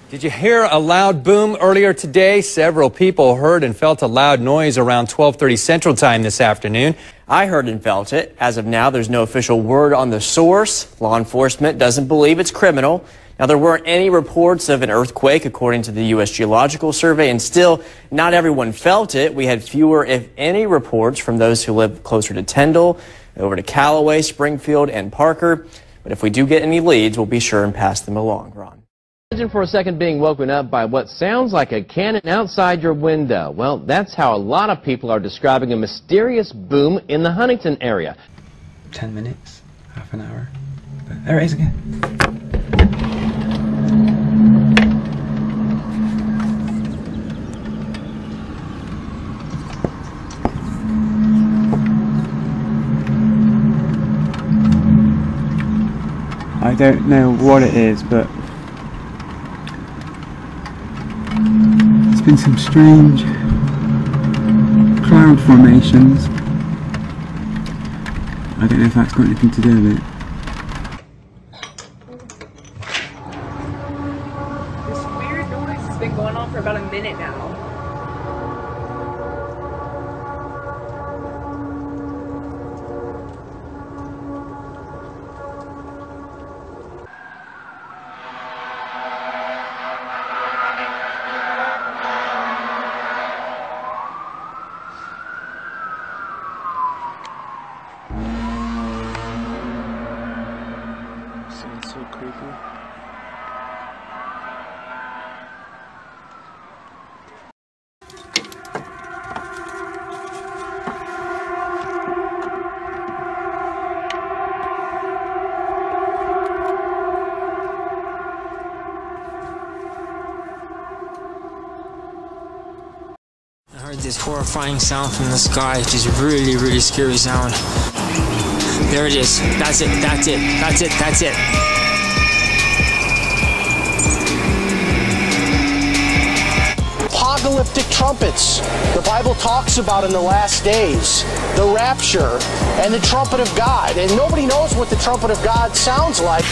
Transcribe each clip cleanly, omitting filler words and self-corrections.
Did you hear a loud boom earlier today? Several people heard and felt a loud noise around 12:30 Central Time this afternoon. I heard and felt it. As of now, there's no official word on the source. Law enforcement doesn't believe it's criminal. Now, there weren't any reports of an earthquake, according to the U.S. Geological Survey, and still, not everyone felt it. We had fewer, if any, reports from those who live closer to Tyndall, over to Callaway, Springfield, and Parker. But if we do get any leads, we'll be sure and pass them along. Ron. Imagine for a second being woken up by what sounds like a cannon outside your window. Well, that's how a lot of people are describing a mysterious boom in the Huntington area. 10 minutes, half an hour. But there it is again. I don't know what it is, but there's been some strange cloud formations. I don't know if that's got anything to do with it. This weird noise has been going on for about a minute now. Sounds so creepy. I heard this horrifying sound from the sky, just really scary sound. There it is. That's it. That's it. That's it. That's it. Apocalyptic trumpets. The Bible talks about in the last days, the rapture and the trumpet of God. And nobody knows what the trumpet of God sounds like.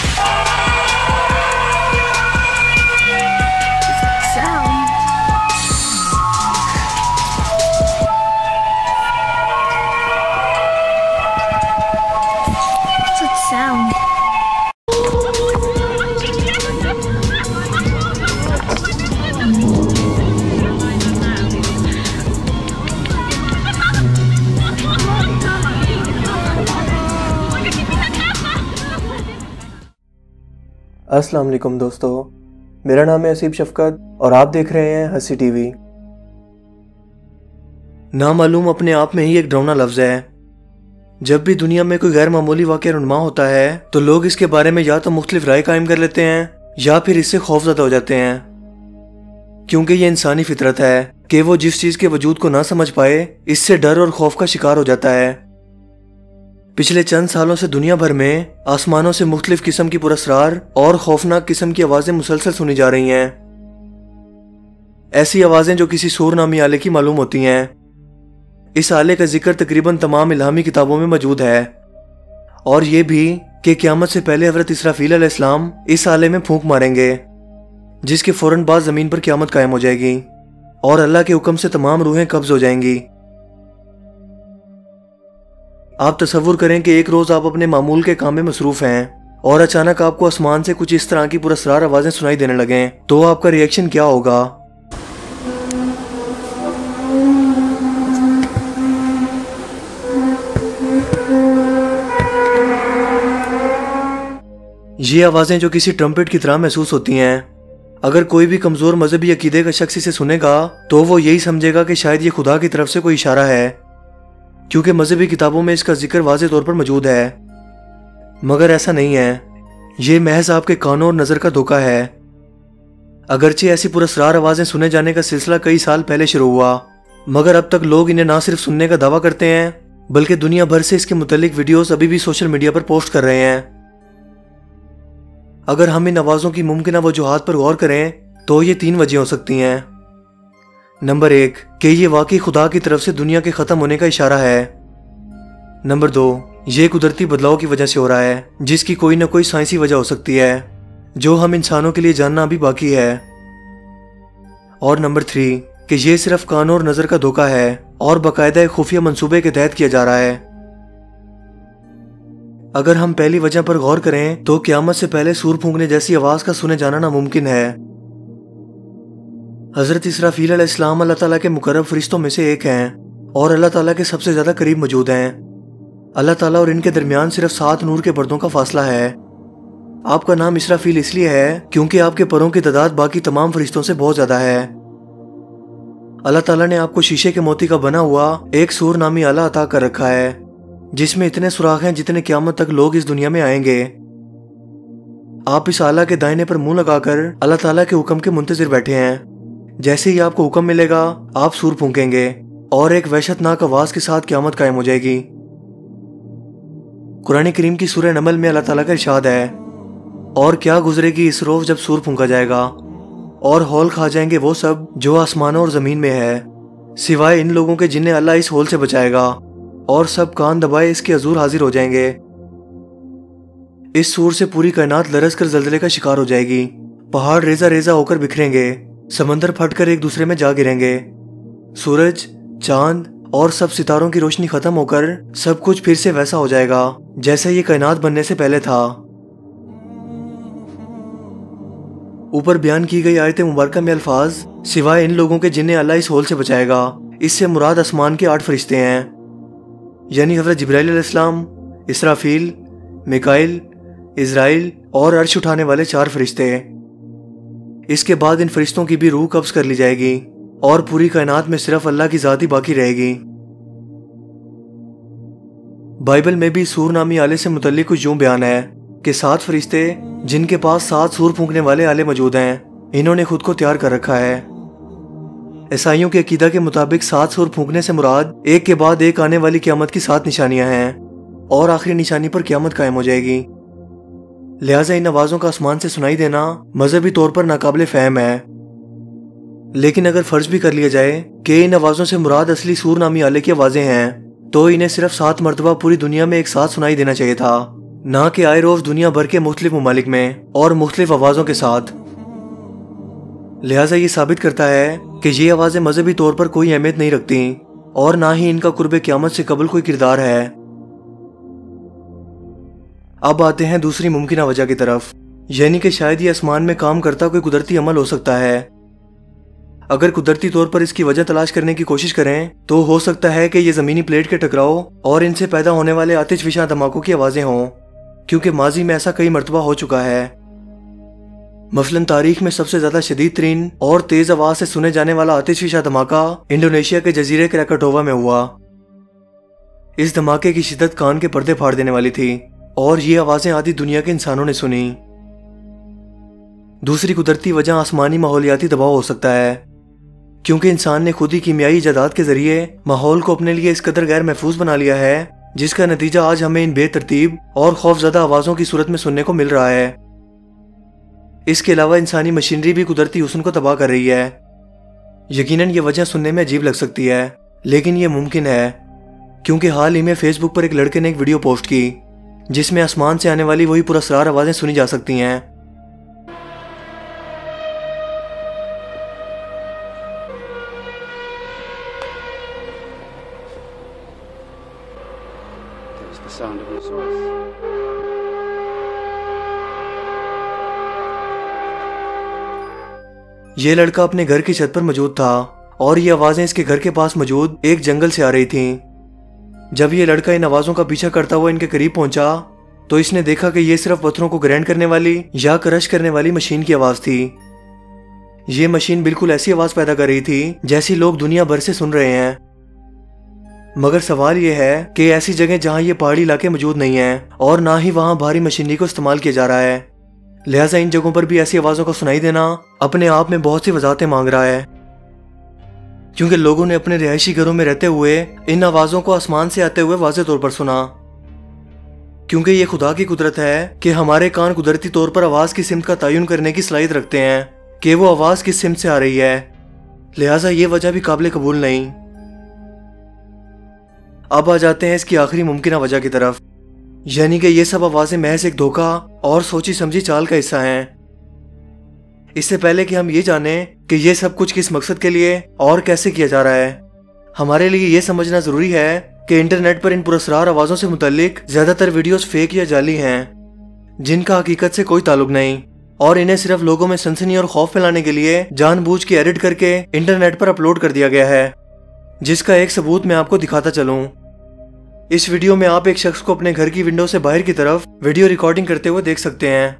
अस्सलाम वालेकुम दोस्तों, मेरा नाम है असीब शफकत और आप देख रहे हैं हंसी टीवी। नामालूम अपने आप में ही एक डरावना लफ्ज़ है। जब भी दुनिया में कोई गैर मामूली वाक़या रुनमा होता है तो लोग इसके बारे में या तो मुख्तलिफ राय कायम कर लेते हैं या फिर इससे खौफज़दा हो जाते हैं, क्योंकि ये इंसानी फितरत है कि वो जिस चीज़ के वजूद को ना समझ पाए इससे डर और खौफ का शिकार हो जाता है। पिछले चंद सालों से दुनिया भर में आसमानों से मुख्तलिफ किस्म की पुरअसरार और खौफनाक किस्म की आवाज़ें मुसलसल सुनी जा रही हैं। ऐसी आवाज़ें जो किसी सूर नामी आले की मालूम होती हैं। इस आले का जिक्र तकरीबन तमाम इल्हामी किताबों में मौजूद है, और ये भी कि क़यामत से पहले हज़रत इसराफील अलैहिस्सलाम इस आले में फूंक मारेंगे, जिसके फ़ौरन बाद ज़मीन पर क़यामत कायम हो जाएगी और अल्लाह के हुक्म से तमाम रूहें कब्ज़ हो जाएंगी। आप तसव्वुर करें कि एक रोज़ आप अपने मामूल के काम में मसरूफ़ हैं और अचानक आपको आसमान से कुछ इस तरह की पुरअसरार आवाज़ें सुनाई देने लगें, तो आपका रिएक्शन क्या होगा? ये आवाज़ें जो किसी ट्रम्पेट की तरह महसूस होती हैं, अगर कोई भी कमज़ोर मजहबी अकीदे का शख्स इसे सुनेगा तो वो यही समझेगा कि शायद ये खुदा की तरफ से कोई इशारा है, क्योंकि मजहबी किताबों में इसका जिक्र वाज़े तौर पर मौजूद है। मगर ऐसा नहीं है, ये महज आपके कानों और नज़र का धोखा है। अगरचे ऐसी पुरअसरार आवाज़ें सुने जाने का सिलसिला कई साल पहले शुरू हुआ, मगर अब तक लोग इन्हें ना सिर्फ सुनने का दावा करते हैं बल्कि दुनिया भर से इसके मुतल्लिक वीडियोस अभी भी सोशल मीडिया पर पोस्ट कर रहे हैं। अगर हम इन आवाज़ों की मुमकिन वजूहात पर गौर करें तो ये 3 वजह हो सकती हैं। नंबर 1 कि ये वाकई खुदा की तरफ से दुनिया के ख़त्म होने का इशारा है। नंबर 2 ये कुदरती बदलाव की वजह से हो रहा है, जिसकी कोई ना कोई साइंसी वजह हो सकती है जो हम इंसानों के लिए जानना अभी बाकी है। और नंबर 3 कि ये सिर्फ कान और नजर का धोखा है और बाकायदा एक खुफिया मंसूबे के तहत किया जा रहा है। अगर हम पहली वजह पर गौर करें तो क़यामत से पहले सूर फूंकने जैसी आवाज का सुने जाना नामुमकिन है। हजरत इसराफील अलैहिस्सलाम अल्लाह ताला के मुकर्रब फरिश्तों में से एक हैं और अल्लाह ताला के सबसे ज्यादा करीब मौजूद हैं। अल्लाह ताला और इनके दरमियान सिर्फ 7 नूर के पर्दों का फासला है। आपका नाम इसराफील इसलिए है क्योंकि आपके परों की तादाद बाकी तमाम फरिश्तों से बहुत ज्यादा है। अल्लाह ताला ने आपको शीशे के मोती का बना हुआ एक सूर नामी आला अता कर रखा है जिसमें इतने सुराख हैं जितने क़यामत तक लोग इस दुनिया में आएंगे। आप इस आला के दाहिने पर मुंह लगाकर अल्लाह ताला के हुक्म के मुंतजिर बैठे हैं। जैसे ही आपको हुक्म मिलेगा आप सूर फूंकेंगे और एक वहशतनाक आवाज के साथ क़यामत कायम हो जाएगी। कुरान करीम की सूरह नमल में अल्लाह ताला का इरशाद है, और क्या गुजरेगी इस रोज जब सूर फूंका जाएगा और हौल खा जाएंगे वो सब जो आसमानों और जमीन में है, सिवाय इन लोगों के जिन्हें अल्लाह इस हौल से बचाएगा, और सब कान दबाए इसके हजूर हाजिर हो जाएंगे। इस सूर से पूरी कायनात लरस कर जल्जले का शिकार हो जाएगी। पहाड़ रेजा रेजा होकर बिखरेंगे, समंदर फटकर एक दूसरे में जा गिरेंगे, सूरज, चांद और सब सितारों की रोशनी खत्म होकर सब कुछ फिर से वैसा हो जाएगा जैसे ये कायनात बनने से पहले था। ऊपर बयान की गई आयत मुबारका में अल्फाज सिवाय इन लोगों के जिन्हें अल्लाह इस हौल से बचाएगा, इससे मुराद आसमान के 8 फरिश्ते हैं, यानी हज़रत जिब्राइल अलैहिस्सलाम, इसराफील, मिकाइल, इज़राइल और अर्श उठाने वाले 4 फरिश्ते। इसके बाद इन फरिश्तों की भी रूह कब्ज कर ली जाएगी और पूरी कायनात में सिर्फ अल्लाह की ज़ात ही बाकी रहेगी। बाइबल में भी सूर नामी आले से मुतल्लिक कुछ यूं बयान है कि 7 फरिश्ते जिनके पास 7 सूर फूंकने वाले आले मौजूद हैं, इन्होंने खुद को तैयार कर रखा है। ईसाइयों के अकीदा के मुताबिक 7 सूर फूंकने से मुराद एक के बाद एक आने वाली क़यामत की 7 निशानियां हैं और आखिरी निशानी पर क़यामत कायम हो जाएगी। लिहाजा इन आवाज़ों का आसमान से सुनाई देना मजहबी तौर पर नाकाबिले फहम है। लेकिन अगर फर्ज भी कर लिया जाए कि इन आवाज़ों से मुराद असली सूर नामी आले की आवाज़ें हैं, तो इन्हें सिर्फ 7 मरतबा पूरी दुनिया में एक साथ सुनाई देना चाहिए था, ना कि आए रोज दुनिया भर के मुख्तलिफ ममालिक में और मुख्तलिफ आवाज़ों के साथ। लिहाजा ये साबित करता है कि ये आवाज़ें मजहबी तौर पर कोई अहमियत नहीं रखती और ना ही इनका कुर्बे क़यामत से कबल कोई किरदार है। अब आते हैं दूसरी मुमकिन वजह की तरफ, यानी कि शायद ये आसमान में काम करता कोई कुदरती अमल हो सकता है। अगर कुदरती तौर पर इसकी वजह तलाश करने की कोशिश करें तो हो सकता है कि ये ज़मीनी प्लेट के टकराव और इनसे पैदा होने वाले आतिशफिशा धमाकों की आवाज़ें हों, क्योंकि माजी में ऐसा कई मरतबा हो चुका है। मसलन तारीख में सबसे ज्यादा शदीद तरीन और तेज आवाज से सुने जाने वाला आतिशफिशा धमाका इंडोनेशिया के जजीरे क्रैकाटोवा में हुआ। इस धमाके की शिद्दत कान के पर्दे फाड़ देने वाली थी और ये आवाजें आधी दुनिया के इंसानों ने सुनी। दूसरी कुदरती वजह आसमानी माहौलियाती दबाव हो सकता है, क्योंकि इंसान ने खुद ही कीमियाई इजादात के जरिए माहौल को अपने लिए इस कदर गैर महफूज बना लिया है, जिसका नतीजा आज हमें इन बेतरतीब और खौफजदा आवाज़ों की सूरत में सुनने को मिल रहा है। इसके अलावा इंसानी मशीनरी भी कुदरती हुस्न को तबाह कर रही है। यकीनन ये वजह सुनने में अजीब लग सकती है, लेकिन ये मुमकिन है, क्योंकि हाल ही में फेसबुक पर एक लड़के ने एक वीडियो पोस्ट की जिसमें आसमान से आने वाली वही पुरअसरार आवाज़ें सुनी जा सकती हैं। ये लड़का अपने घर की छत पर मौजूद था और ये आवाजें इसके घर के पास मौजूद एक जंगल से आ रही थीं। जब ये लड़का इन आवाजों का पीछा करता हुआ इनके करीब पहुंचा तो इसने देखा कि ये सिर्फ पत्थरों को ग्राइंड करने वाली या क्रश करने वाली मशीन की आवाज थी। ये मशीन बिल्कुल ऐसी आवाज पैदा कर रही थी जैसी लोग दुनिया भर से सुन रहे हैं। मगर सवाल यह है कि ऐसी जगह जहां ये पहाड़ी इलाके मौजूद नहीं है और ना ही वहां भारी मशीनरी को इस्तेमाल किया जा रहा है, लिहाजा इन जगहों पर भी ऐसी आवाजों को सुनाई देना अपने आप में बहुत सी वजाहतें मांग रहा है, क्योंकि लोगों ने अपने रिहायशी घरों में रहते हुए इन आवाजों को आसमान से आते हुए वाज़ेह तौर पर सुना। क्योंकि ये खुदा की कुदरत है कि हमारे कान कुदरती तौर पर आवाज की सिमत का तयन करने की सलाहियत रखते हैं कि वो आवाज किस सिमत से आ रही है, लिहाजा ये वजह भी काबिल कबूल नहीं। अब आ जाते हैं इसकी आखिरी मुमकिन वजह की तरफ, यानी कि ये सब आवाजें महज एक धोखा और सोची समझी चाल का हिस्सा हैं। इससे पहले कि हम ये जानें कि ये सब कुछ किस मकसद के लिए और कैसे किया जा रहा है। हमारे लिए ये समझना जरूरी है कि इंटरनेट पर इन पुरस्कार आवाजों से मुताल्लिक ज्यादातर वीडियोस फेक या जाली हैं, जिनका हकीकत से कोई ताल्लुक नहीं, और इन्हें सिर्फ लोगों में सनसनी और खौफ फैलाने के लिए जानबूझ के एडिट करके इंटरनेट पर अपलोड कर दिया गया है, जिसका एक सबूत मैं आपको दिखाता चलूं। इस वीडियो में आप एक शख्स को अपने घर की विंडो से बाहर की तरफ वीडियो रिकॉर्डिंग करते हुए देख सकते हैं।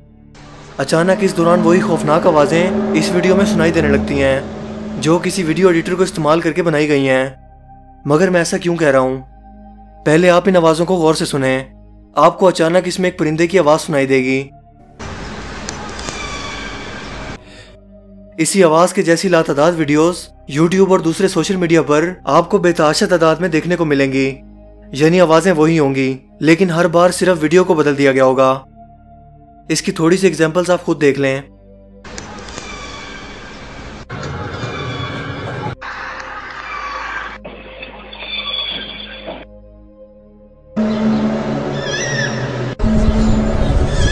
अचानक इस दौरान वही खौफनाक आवाजें इस वीडियो में सुनाई देने लगती हैं, जो किसी वीडियो एडिटर को इस्तेमाल करके बनाई गई हैं। मगर मैं ऐसा क्यों कह रहा हूं? पहले आप इन आवाजों को गौर से सुने। आपको अचानक इसमें एक परिंदे की आवाज सुनाई देगी। इसी आवाज के जैसी लातादाद वीडियोस YouTube और दूसरे सोशल मीडिया पर आपको बेतहाशा तादाद में देखने को मिलेंगी। यानी आवाजें वही होंगी, लेकिन हर बार सिर्फ वीडियो को बदल दिया गया होगा। इसकी थोड़ी सी एग्जांपल्स आप खुद देख लें।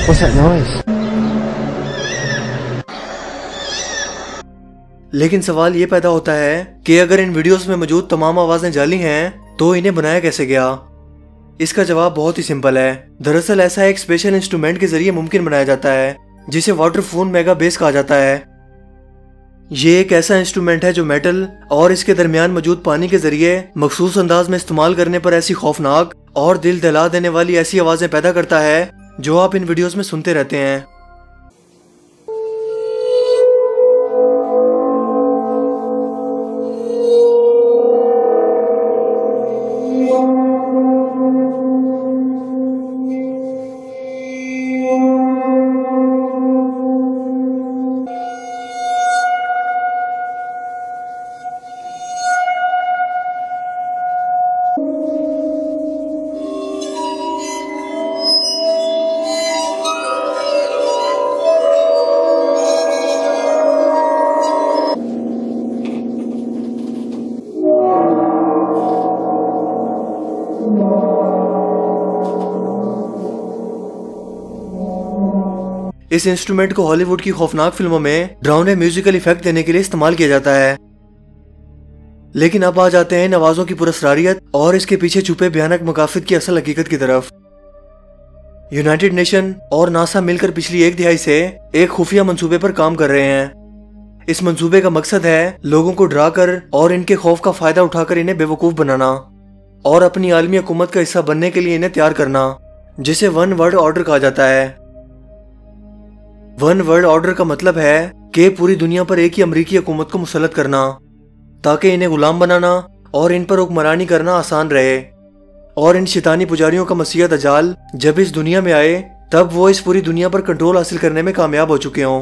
What's that noise? लेकिन सवाल ये पैदा होता है कि अगर इन वीडियोस में मौजूद तमाम आवाजें जाली हैं, तो इन्हें बनाया कैसे गया? इसका जवाब बहुत ही सिंपल है। दरअसल ऐसा एक स्पेशल इंस्ट्रूमेंट के जरिए मुमकिन बनाया जाता है, जिसे वाटरफून मेगा बेस कहा जाता है। ये एक ऐसा इंस्ट्रूमेंट है जो मेटल और इसके दरमियान मौजूद पानी के जरिए मखसूस अंदाज में इस्तेमाल करने पर ऐसी खौफनाक और दिल दहला देने वाली ऐसी आवाजें पैदा करता है जो आप इन वीडियोस में सुनते रहते हैं। इस इंस्ट्रूमेंट को हॉलीवुड की खौफनाक फिल्मों में डरावने म्यूजिकल इफेक्ट देने के लिए इस्तेमाल किया जाता है। लेकिन अब आ जाते हैं इन आवाजों की पुरस्कारियत और इसके पीछे छुपे भयानक मकासद की असल हकीकत की तरफ। यूनाइटेड नेशन और नासा मिलकर पिछली एक दिहाई से एक खुफिया मंसूबे पर काम कर रहे हैं। इस मंसूबे का मकसद है लोगों को डराकर और इनके खौफ का फायदा उठाकर इन्हें बेवकूफ बनाना और अपनी आलमी हुकूमत का हिस्सा बनने के लिए इन्हें तैयार करना, जिसे वन वर्ल्ड ऑर्डर कहा जाता है। वन वर्ल्ड ऑर्डर का मतलब है कि पूरी दुनिया पर एक ही अमरीकी हुकूमत को मुसल्लत करना, ताकि इन्हें गुलाम बनाना और इन पर हुक्मरानी करना आसान रहे। और इन शैतानी पुजारियों का मसीहा दज्जाल जब इस दुनिया में आए, तब वो इस पूरी दुनिया पर कंट्रोल हासिल करने में कामयाब हो चुके हों।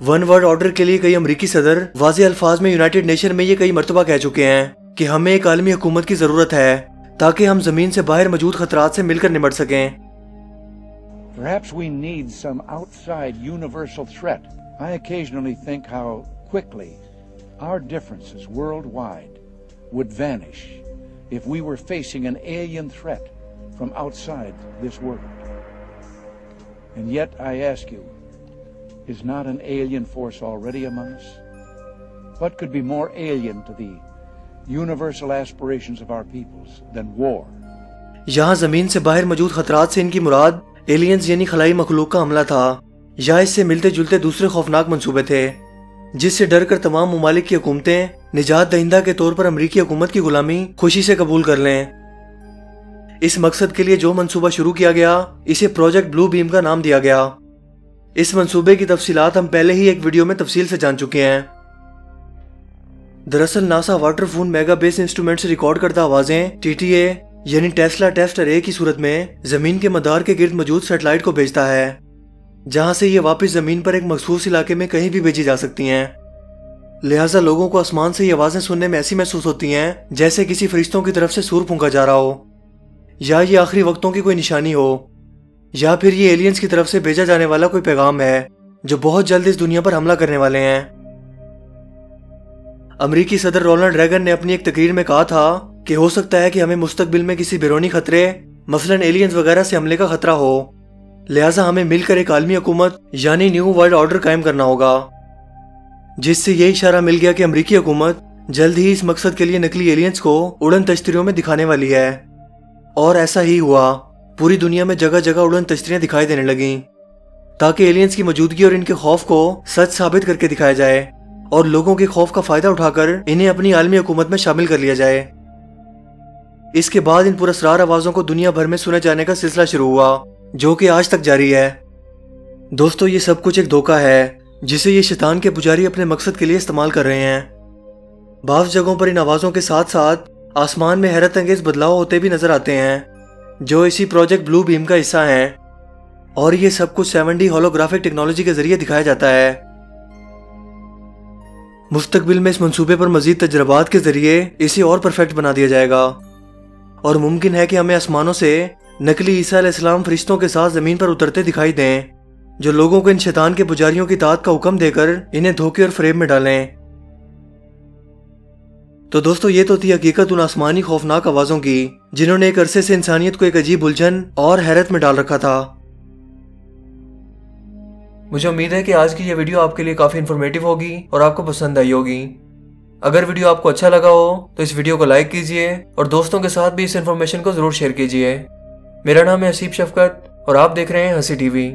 वन वर्ल्ड ऑर्डर के लिए कई अमरीकी सदर वाज़ेह अल्फाज में यूनाइटेड नेशन में ये कई मरतबा कह चुके हैं कि हमें एक आलमी हुकूमत की जरूरत है, ताकि हम जमीन से बाहर मौजूद खतरात से मिलकर निपट सकें। Perhaps we need some outside universal threat. I occasionally think how quickly our differences worldwide would vanish if we were facing an alien threat from outside this world. And yet I ask you, is not an alien force already among us? What could be more alien to the universal aspirations of our peoples than war? यहाँ जमीन से बाहर मौजूद खतरात से इनकी मुराद aliens यानी खलाई मखलूक का हमला था, या इससे मिलते जुलते दूसरे खौफनाक मंसूबे थे, जिससे डरकर तमाम मुमालिक की हुकूमतें निजात दहिंदा के तौर पर अमरीकी हुकूमत की गुलामी खुशी से कबूल कर लें। इस मकसद के लिए जो मंसूबा शुरू किया गया, इसे प्रोजेक्ट ब्लू बीम का नाम दिया गया। इस मंसूबे की तफसीलात हम पहले ही एक वीडियो में तफसील से जान चुके हैं। दरअसल नासा वाटरफून मेगा बेस इंस्ट्रूमेंट से रिकॉर्ड करता आवाजें TTA यानी टेस्ला टेस्ट अरे की सूरत में जमीन के मदार के गिर्द मौजूद सैटेलाइट को भेजता है, जहां से ये वापस जमीन पर एक मखसूस इलाके में कहीं भी भेजी जा सकती हैं। लिहाजा लोगों को आसमान से ये आवाजें सुनने में ऐसी महसूस होती हैं जैसे किसी फरिश्तों की तरफ से सूर फूंका जा रहा हो, या ये आखिरी वक्तों की कोई निशानी हो, या फिर ये एलियंस की तरफ से भेजा जाने वाला कोई पैगाम है जो बहुत जल्द इस दुनिया पर हमला करने वाले हैं। अमरीकी सदर रोनाल्ड रेगन ने अपनी एक तकरीर में कहा था कि हो सकता है कि हमें मुस्तकबिल में किसी बैरूनी खतरे मसलन एलियंस वगैरह से हमले का खतरा हो, लिहाजा हमें मिलकर एक आलमी हुकूमत यानी न्यू वर्ल्ड ऑर्डर कायम करना होगा। जिससे ये इशारा मिल गया कि अमेरिकी हुकूमत जल्द ही इस मकसद के लिए नकली एलियंस को उड़न तश्तरियों में दिखाने वाली है। और ऐसा ही हुआ। पूरी दुनिया में जगह जगह उड़न तश्तरियां दिखाई देने लगीं, ताकि एलियंस की मौजूदगी और इनके खौफ को सच साबित करके दिखाया जाए और लोगों के खौफ का फायदा उठाकर इन्हें अपनी आलमी हुकूमत में शामिल कर लिया जाए। इसके बाद इन पुरस्कार आवाजों को दुनिया भर में सुने जाने का सिलसिला शुरू हुआ, जो कि आज तक जारी है। दोस्तों, ये सब कुछ एक धोखा है जिसे ये शैतान के पुजारी अपने मकसद के लिए इस्तेमाल कर रहे हैं। बाज़ जगहों पर इन आवाजों के साथ साथ आसमान में हैरत अंगेज बदलाव होते भी नजर आते हैं, जो इसी प्रोजेक्ट ब्लू बीम का हिस्सा हैं। और ये सब कुछ 7D होलोग्राफिक टेक्नोलॉजी के जरिए दिखाया जाता है। मुस्तकबिल में इस मंसूबे पर मजीद तजर्बात के जरिए इसे और परफेक्ट बना दिया जाएगा और मुमकिन है कि हमें आसमानों से नकली ईसा अलैहिस्सलाम फरिश्तों के साथ जमीन पर उतरते दिखाई दें, जो लोगों को इन शैतान के पुजारियों की ताकत का हुक्म देकर इन्हें धोखे और फ्रेब में डालें। तो दोस्तों, ये तो थी हकीकत उन आसमानी खौफनाक आवाजों की जिन्होंने एक अरसे से इंसानियत को एक अजीब उलझन और हैरत में डाल रखा था। मुझे उम्मीद है कि आज की ये वीडियो आपके लिए काफी इन्फॉर्मेटिव होगी और आपको पसंद आई होगी। अगर वीडियो आपको अच्छा लगा हो तो इस वीडियो को लाइक कीजिए और दोस्तों के साथ भी इस इन्फॉर्मेशन को जरूर शेयर कीजिए। मेरा नाम है हसीब शफकत और आप देख रहे हैं हंसी टीवी।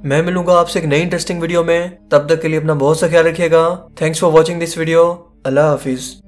मैं मिलूंगा आपसे एक नई इंटरेस्टिंग वीडियो में। तब तक के लिए अपना बहुत सा ख्याल रखिएगा। Thanks for watching this video. Allah Hafiz.